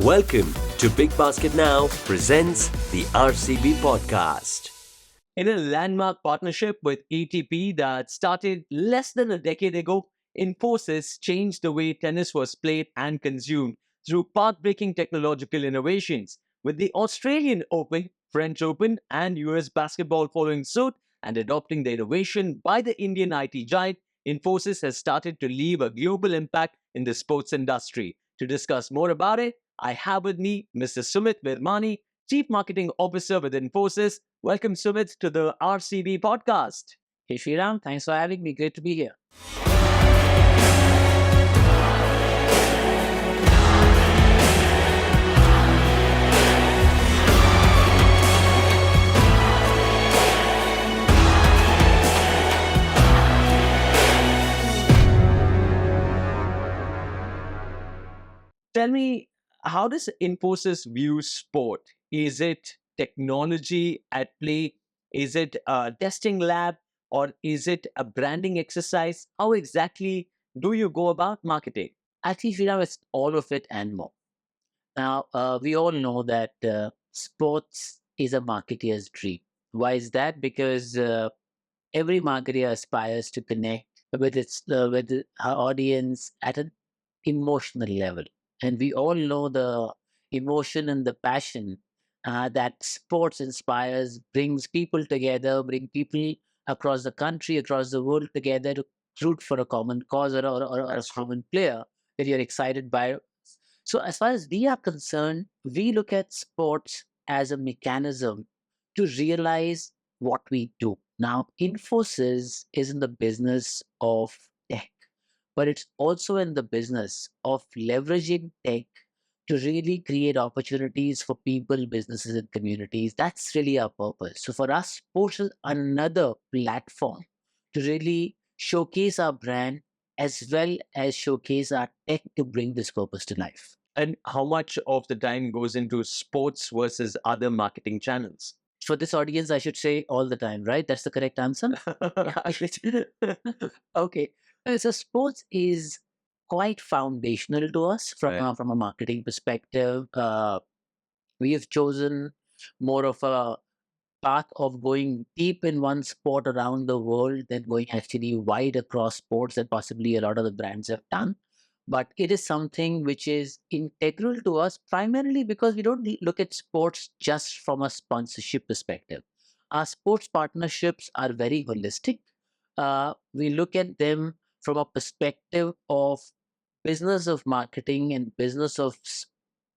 Welcome to Big Basket Now presents the RCB podcast. In a landmark partnership with ATP that started less than a decade ago, Infosys changed the way tennis was played and consumed through path-breaking technological innovations. With the Australian Open, French Open, and US basketball following suit and adopting the innovation by the Indian IT giant, Infosys has started to leave a global impact in the sports industry. To discuss more about it, I have with me Mr. Sumit Virmani, Chief Marketing Officer with Infosys. Welcome, Sumit, to the RCB podcast. Hey Sriram, thanks for having me. Great to be here. Tell me, how does Infosys view sport? Is it technology at play? Is it a testing lab? Or is it a branding exercise? How exactly do you go about marketing? Actually, Sriram, it's all of it and more. Now, we all know that sports is a marketeer's dream. Why is that? Because every marketer aspires to connect with her audience at an emotional level, and we all know the emotion and the passion that sports inspires, brings people together, bring people across the country, across the world together to root for a common cause or a common player that you're excited by. So, as far as we are concerned, we look at sports as a mechanism to realize what we do. Now, Infosys is in the business of tech, but it's also in the business of leveraging tech to really create opportunities for people, businesses, and communities. That's really our purpose. So, for us, sports is another platform to really showcase our brand as well as showcase our tech to bring this purpose to life. And how much of the time goes into sports versus other marketing channels? For this audience, I should say all the time, right? That's the correct answer. Okay. So sports is quite foundational to us Right. from a marketing perspective. We have chosen more of a path of going deep in one sport around the world than going actually wide across sports that possibly a lot of the brands have done. But it is something which is integral to us primarily because we don't look at sports just from a sponsorship perspective. Our sports partnerships are very holistic. We look at them from a perspective of business of marketing and business of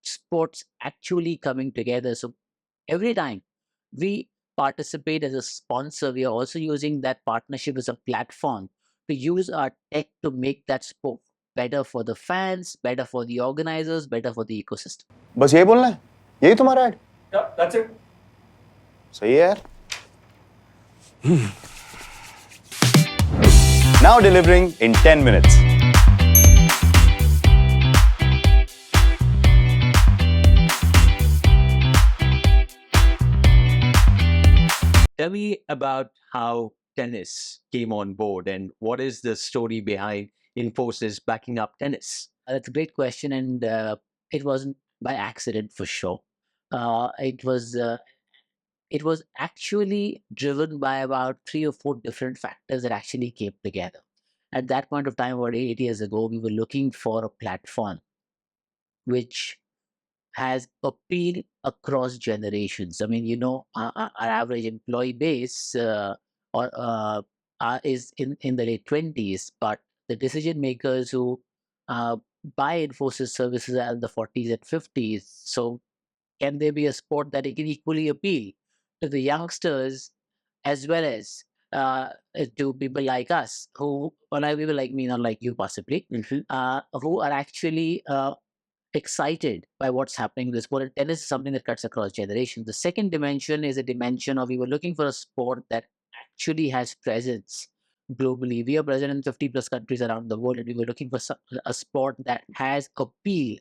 sports actually coming together. So every time we participate as a sponsor, we are also using that partnership as a platform to use our tech to make that sport better for the fans, better for the organizers, better for the ecosystem. बस यही बोलना है यही तुम्हारा add Yeah, that's it. सही है यार Now delivering in 10 minutes. Tell me about how tennis came on board and what is the story behind Infosys backing up tennis? That's a great question, and it wasn't by accident for sure. It was actually driven by about 3 or 4 different factors that actually came together. At that point of time, about 8 years ago, we were looking for a platform which has appeal across generations. I mean, our average employee base is in the late 20s, but the decision makers who uh, buy Infosys services are in the 40s and 50s. So, can there be a sport that it can equally appeal to the youngsters as well as to people like us who, or like people like me, not like you possibly, who are actually excited by what's happening in the sport. And tennis is something that cuts across generations. The second dimension is a dimension of we were looking for a sport that actually has presence globally. We are present in 50 plus countries around the world, and we were looking for a sport that has appeal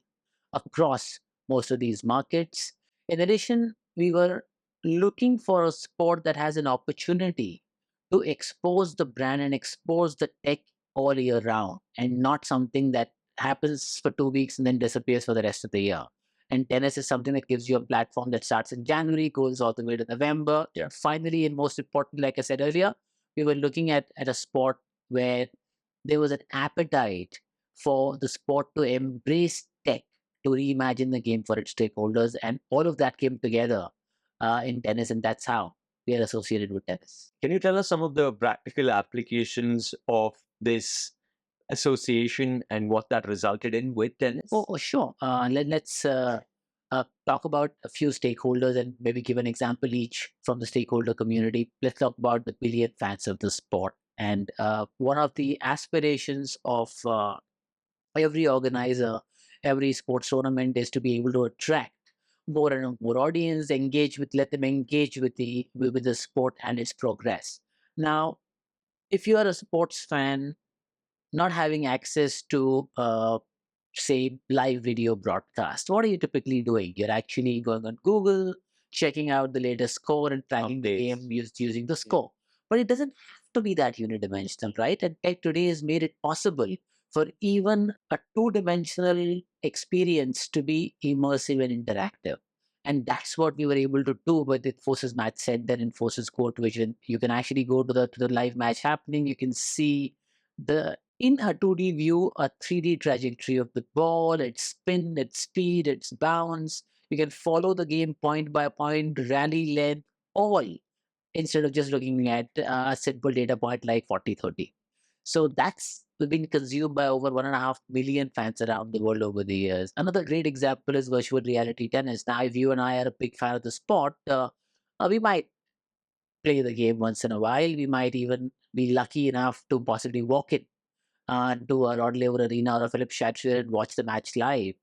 across most of these markets. In addition, we were looking for a sport that has an opportunity to expose the brand and expose the tech all year round, and not something that happens for 2 weeks and then disappears for the rest of the year. And tennis is something that gives you a platform that starts in January, goes all the way to November. Yeah. Finally, and most important, like I said earlier, we were looking at a sport where there was an appetite for the sport to embrace tech, to reimagine the game for its stakeholders. And all of that came together in tennis. And that's how we are associated with tennis. Can you tell us some of the practical applications of this association and what that resulted in with tennis? Oh, sure. Let's talk about a few stakeholders and maybe give an example each from the stakeholder community. Let's talk about the billion fans of the sport. And one of the aspirations of every organizer, every sports tournament is to be able to attract more and more audience, let them engage with the sport and its progress. Now, if you are a sports fan, not having access to say live video broadcast, what are you typically doing? You're actually going on Google, checking out the latest score and tracking the game using the score. But it doesn't have to be that unidimensional, right? And tech today has made it possible for even a two-dimensional experience to be immersive and interactive. And that's what we were able to do with Infosys Match Center, Infosys Court Vision. You can actually go to the live match happening. You can see the in a 2D view, a 3D trajectory of the ball, its spin, its speed, its bounce. You can follow the game point by point, rally length, all instead of just looking at a simple data point like 40-30. So that's been consumed by over 1.5 million fans around the world over the years. Another great example is virtual reality tennis. Now, if you and I are a big fan of the sport, we might play the game once in a while. We might even be lucky enough to possibly walk in to a Rod Laver Arena or a Philip Chatrier and watch the match live.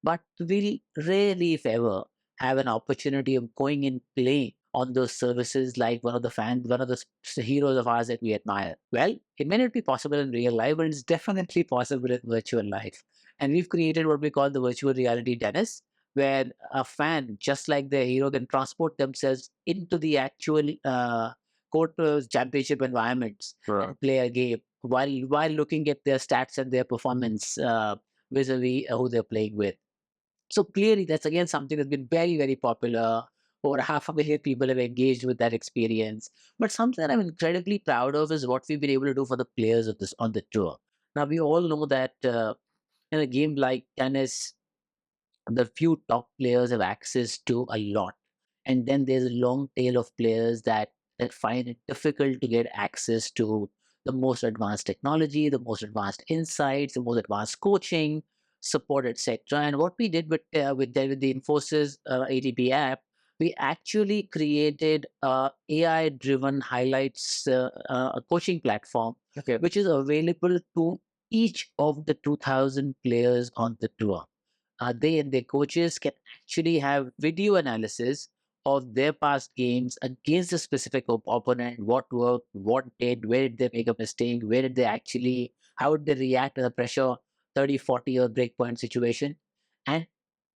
But we'll rarely, if ever, have an opportunity of going and playing on those services like one of the heroes of ours that we admire. Well, it may not be possible in real life, but it's definitely possible in virtual life. And we've created what we call the virtual reality tennis, where a fan, just like their hero, can transport themselves into the actual court championship environments and play a game while looking at their stats and their performance vis-a-vis who they're playing with. So clearly, that's again something that's been very, very popular. Over 500,000 people have engaged with that experience. But something that I'm incredibly proud of is what we've been able to do for the players of this on the tour. Now, we all know that in a game like tennis, the few top players have access to a lot. And then there's a long tail of players that find it difficult to get access to the most advanced technology, the most advanced insights, the most advanced coaching, support, etc. And what we did with the Infosys ATP app, we actually created a AI-driven highlights a coaching platform, which is available to each of the 2,000 players on the tour. They and their coaches can actually have video analysis of their past games against a specific opponent, what worked, what did, where did they make a mistake, how did they react to the pressure, 30, 40 or breakpoint situation. And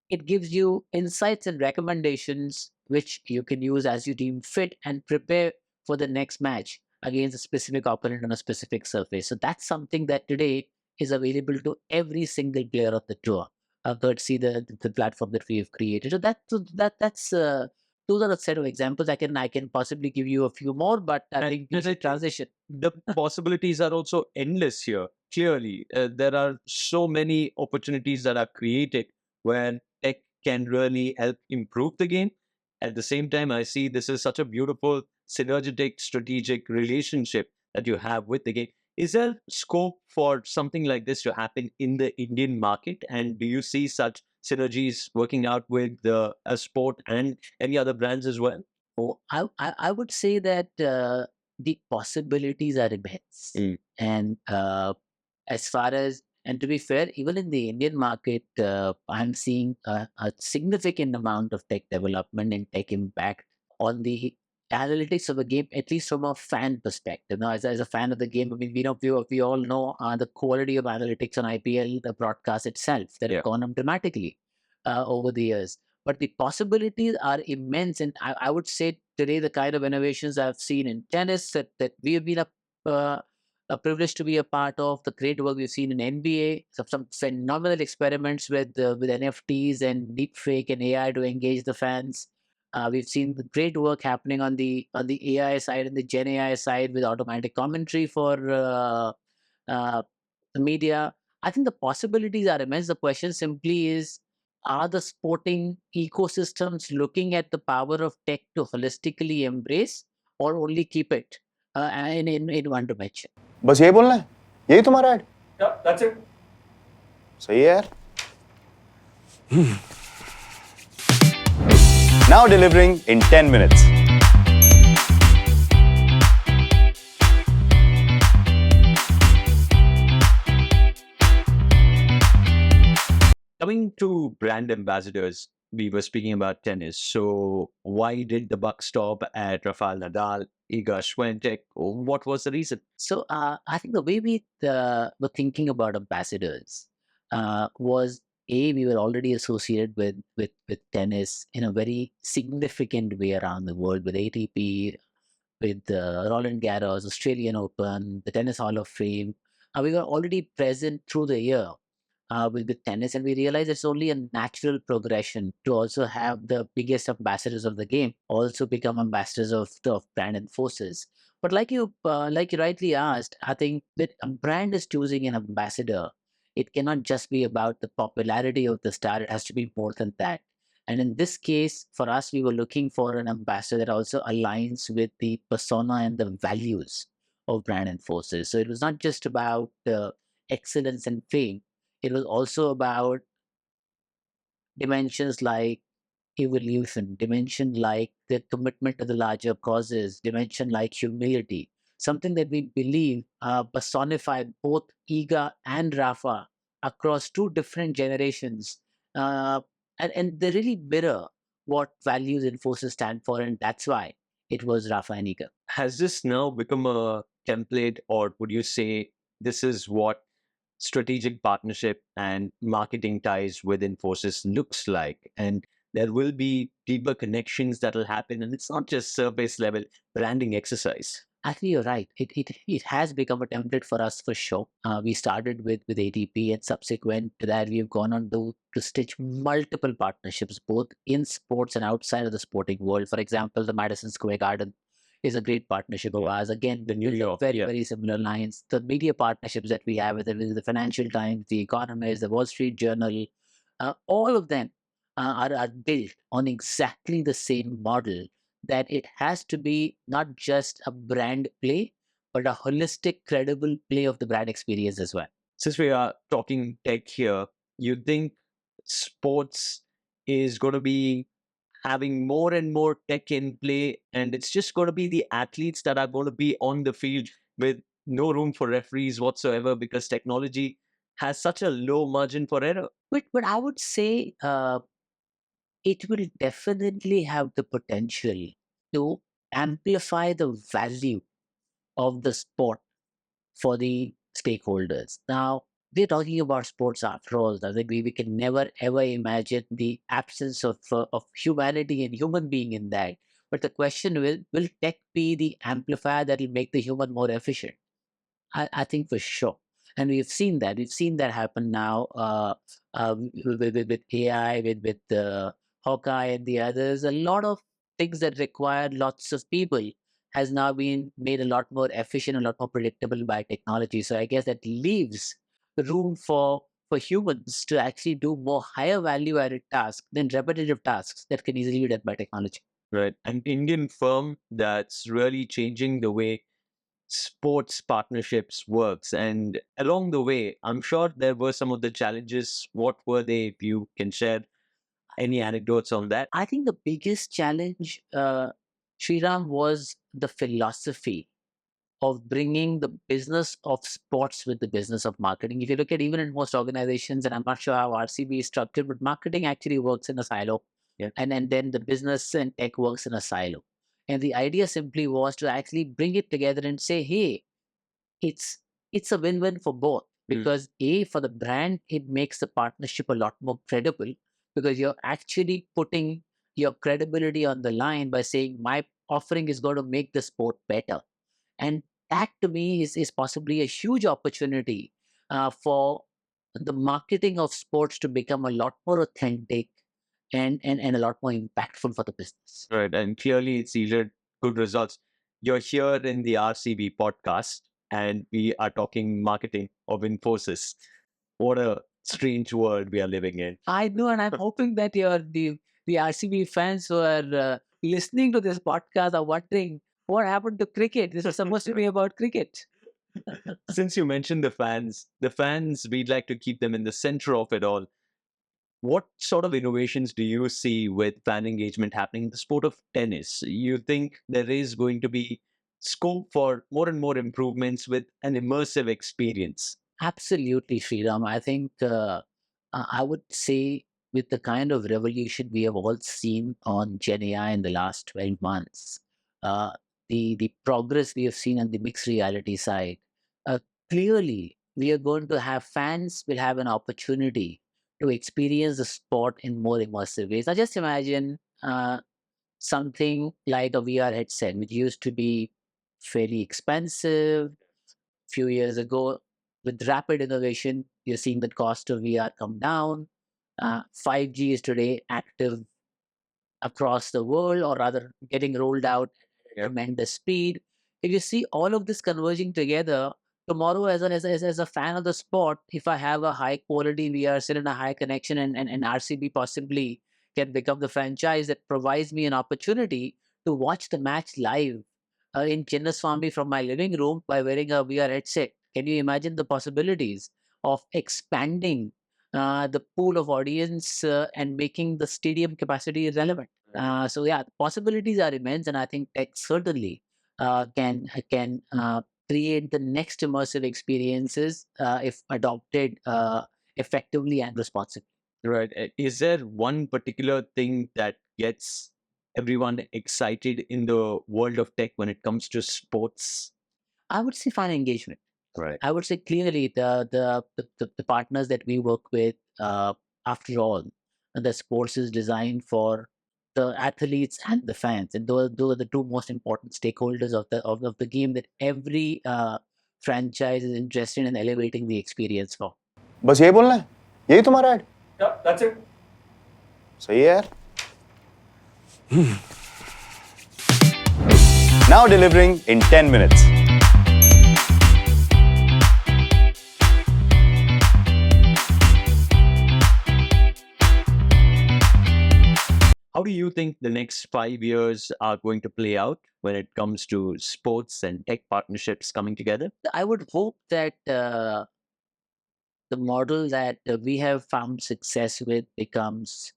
it gives you insights and recommendations which you can use as you deem fit and prepare for the next match against a specific opponent on a specific surface. So that's something that today is available to every single player of the tour, courtesy the platform that we have created. That's those are a set of examples. I can possibly give you a few more, but I think we should transition. The possibilities are also endless here. Clearly, there are so many opportunities that are created where tech can really help improve the game. At the same time, I see this is such a beautiful synergetic strategic relationship that you have with the game. Is there scope for something like this to happen in the Indian market? And do you see such synergies working out with the sport and any other brands as well? Oh, I would say that the possibilities are immense. And as far as, and to be fair, even in the Indian market, I'm seeing a significant amount of tech development and tech impact on the analytics of the game, at least from a fan perspective. Now, as a fan of the game, I mean, we all know the quality of analytics on IPL, the broadcast itself, that have gone up dramatically over the years. But the possibilities are immense. And I would say today, the kind of innovations I've seen in tennis that we have been a privilege to be a part of the great work we've seen in NBA, some phenomenal experiments with NFTs and deepfake and AI to engage the fans. We've seen the great work happening on the AI side and the Gen AI side with automatic commentary for uh, the media. I think the possibilities are immense. The question simply is, are the sporting ecosystems looking at the power of tech to holistically embrace or only keep it in one dimension? बस यही बोलना है, यही तुम्हारा add? Yeah, that's it. सही है यार. Now delivering in 10 minutes. Coming to brand ambassadors, we were speaking about tennis. So why did the buck stop at Rafael Nadal, Iga Swiatek? What was the reason? So I think the way we were thinking about ambassadors was we were already associated with tennis in a very significant way around the world with ATP, with Roland Garros, Australian Open, the Tennis Hall of Fame. We were already present through the year with tennis, and we realized it's only a natural progression to also have the biggest ambassadors of the game also become ambassadors of brand and forces. But like you rightly asked, I think that a brand is choosing an ambassador. It cannot just be about the popularity of the star; it has to be more than that. And in this case, for us, we were looking for an ambassador that also aligns with the persona and the values of brand and forces. So it was not just about excellence and fame. It was also about dimensions like evolution, dimension like the commitment to the larger causes, dimension like humility, something that we believe personified both Iga and Rafa across two different generations. Uh, and they really mirror what values and forces stand for, and that's why it was Rafa and Iga. Has this now become a template, or would you say this is what strategic partnership and marketing ties with Infosys looks like? And there will be deeper connections that will happen, and it's not just surface level branding exercise. Actually, you're right. It has become a template for us for sure. We started with ATP, and subsequent to that, we've gone on to stitch multiple partnerships, both in sports and outside of the sporting world. For example, the Madison Square Garden is a great partnership of ours. Again, The New York, very, yeah. very similar lines. The media partnerships that we have with the Financial Times, the Economist, the Wall Street Journal, all of them are built on exactly the same model, that it has to be not just a brand play, but a holistic, credible play of the brand experience as well. Since we are talking tech here, you think sports is going to be having more and more tech in play, and it's just going to be the athletes that are going to be on the field with no room for referees whatsoever, because technology has such a low margin for error? But I would say it will definitely have the potential to amplify the value of the sport for the stakeholders. Now, we're talking about sports after all. I think we can never ever imagine the absence of humanity and human being in that. But the question will tech be the amplifier that will make the human more efficient? I think for sure. And we've seen that. We've seen that happen now with AI, with Hawkeye and the others. A lot of things that require lots of people has now been made a lot more efficient, a lot more predictable by technology. So I guess that leaves room for humans to actually do more higher value added tasks than repetitive tasks that can easily be done by technology. Right. An Indian firm that's really changing the way sports partnerships works. And along the way, I'm sure there were some of the challenges. What were they? If you can share any anecdotes on that? I think the biggest challenge, Sriram, was the philosophy of bringing the business of sports with the business of marketing. If you look at even in most organizations, and I'm not sure how RCB is structured, but marketing actually works in a silo. Yeah. And then the business and tech works in a silo. And the idea simply was to actually bring it together and say, hey, it's it's a win-win for both, because for the brand, it makes the partnership a lot more credible, because you're actually putting your credibility on the line by saying my offering is going to make the sport better. And that to me is possibly a huge opportunity for the marketing of sports to become a lot more authentic and a lot more impactful for the business. Right. And clearly it's yielded good results. You're here in the RCB podcast and we are talking marketing of Infosys. What a strange world we are living in. I know, and I'm hoping that the RCB fans who are listening to this podcast are wondering what happened to cricket. This is supposed to be about cricket. Since you mentioned the fans, we'd like to keep them in the center of it all. What sort of innovations do you see with fan engagement happening in the sport of tennis? You think there is going to be scope for more and more improvements with an immersive experience? Absolutely, Sriram. I think I would say with the kind of revolution we have all seen on Gen AI in the last 12 months, uh, the progress we have seen on the mixed reality side, uh, clearly we are going to have fans will have an opportunity to experience the sport in more immersive ways. Now, just imagine something like a VR headset, which used to be fairly expensive few years ago. With rapid innovation, you're seeing the cost of VR come down. 5G is today active across the world, or rather getting rolled out at a tremendous speed. If you see all of this converging together, tomorrow as a fan of the sport, if I have a high quality VR set and a high connection and RCB possibly can become the franchise that provides me an opportunity to watch the match live in Chinnaswamy from my living room by wearing a VR headset. Can you imagine the possibilities of expanding the pool of audience and making the stadium capacity relevant? So yeah, possibilities are immense, and I think tech certainly can create the next immersive experiences if adopted effectively and responsibly. Right. Is there one particular thing that gets everyone excited in the world of tech when it comes to sports? I would say fan engagement. Right. I would say clearly the partners that we work with, after all, the sports is designed for the athletes and the fans, and those are the two most important stakeholders of the game that every franchise is interested in elevating the experience for. बस यही बोलना है यही तुम्हारा add Yeah, that's it. सही है यार Now delivering in 10 minutes. How do you think the next 5 years are going to play out when it comes to sports and tech partnerships coming together? I would hope that the model that we have found success with becomes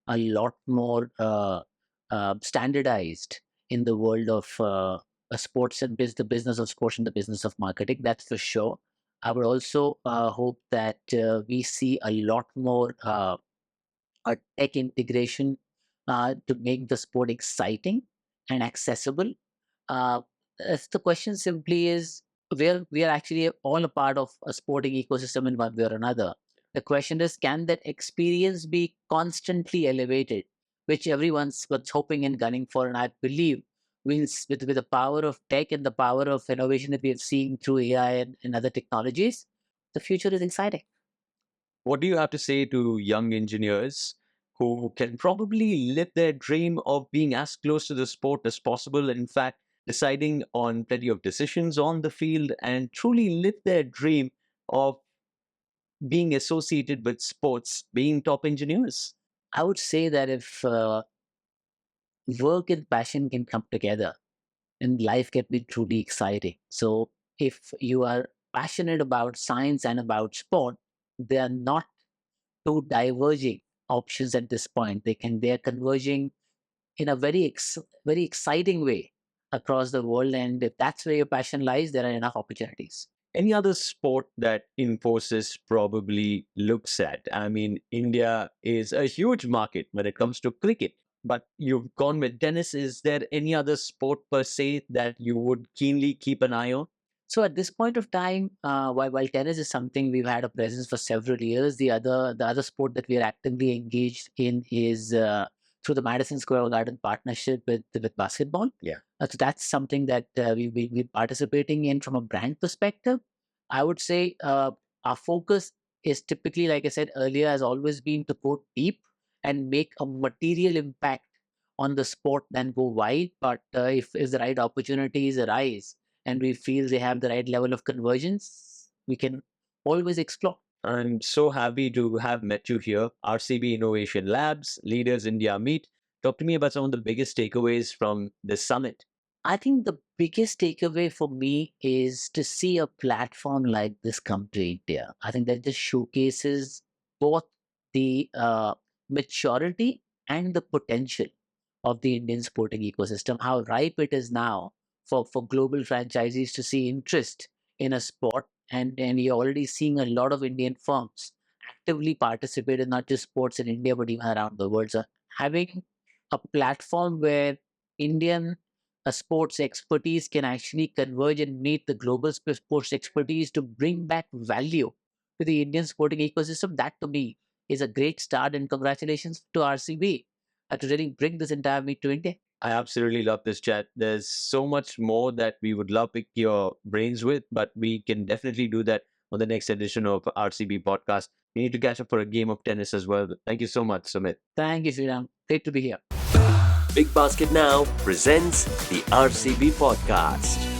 a lot more standardized in the world of sports and the business of sports and the business of marketing. That's for sure. I would also hope that we see a lot more tech integration to make the sport exciting and accessible. uh, the question simply is, we are actually all a part of a sporting ecosystem in one way or another. The question is, can that experience be constantly elevated, which everyone's what's hoping and gunning for. And I believe with the power of tech and the power of innovation that we have seen through AI and other technologies, the future is exciting. What do you have to say to young engineers who can probably live their dream of being as close to the sport as possible? In fact, deciding on plenty of decisions on the field and truly live their dream of being associated with sports, being top engineers? I would say that if work and passion can come together, and life can be truly exciting. So if you are passionate about science and about sport, they are not two diverging options at this point. They are converging in a very exciting way across the world. And if that's where your passion lies, there are enough opportunities. Any other sport that Infosys probably looks at? I mean, India is a huge market when it comes to cricket, but you've gone with tennis. Is there any other sport per se that you would keenly keep an eye on? So at this point of time, while tennis is something we've had a presence for several years, the other sport that we are actively engaged in is through the Madison Square Garden partnership with basketball. Yeah. So that's something that we're participating in from a brand perspective. I would say our focus is typically, like I said earlier, has always been to go deep and make a material impact on the sport than go wide. But if the right opportunities arise and we feel they have the right level of convergence, we can always explore. I'm so happy to have met you here. RCB Innovation Labs, Leaders India Meet. Talk to me about some of the biggest takeaways from this summit. I think the biggest takeaway for me is to see a platform like this come to India. I think that just showcases both the maturity and the potential of the Indian sporting ecosystem, how ripe it is now for global franchisees to see interest in a sport. And you're already seeing a lot of Indian firms actively participate in not just sports in India, but even around the world. So having a platform where Indian sports expertise can actually converge and meet the global sports expertise to bring back value to the Indian sporting ecosystem, that to me is a great start. And congratulations to RCB to really bring this entire meet to India. I absolutely love this chat. There's so much more that we would love to pick your brains with, but we can definitely do that on the next edition of RCB podcast. We need to catch up for a game of tennis as well. Thank you so much, Sumit. Thank you, Sriram. Great to be here. Big Basket Now presents the RCB podcast.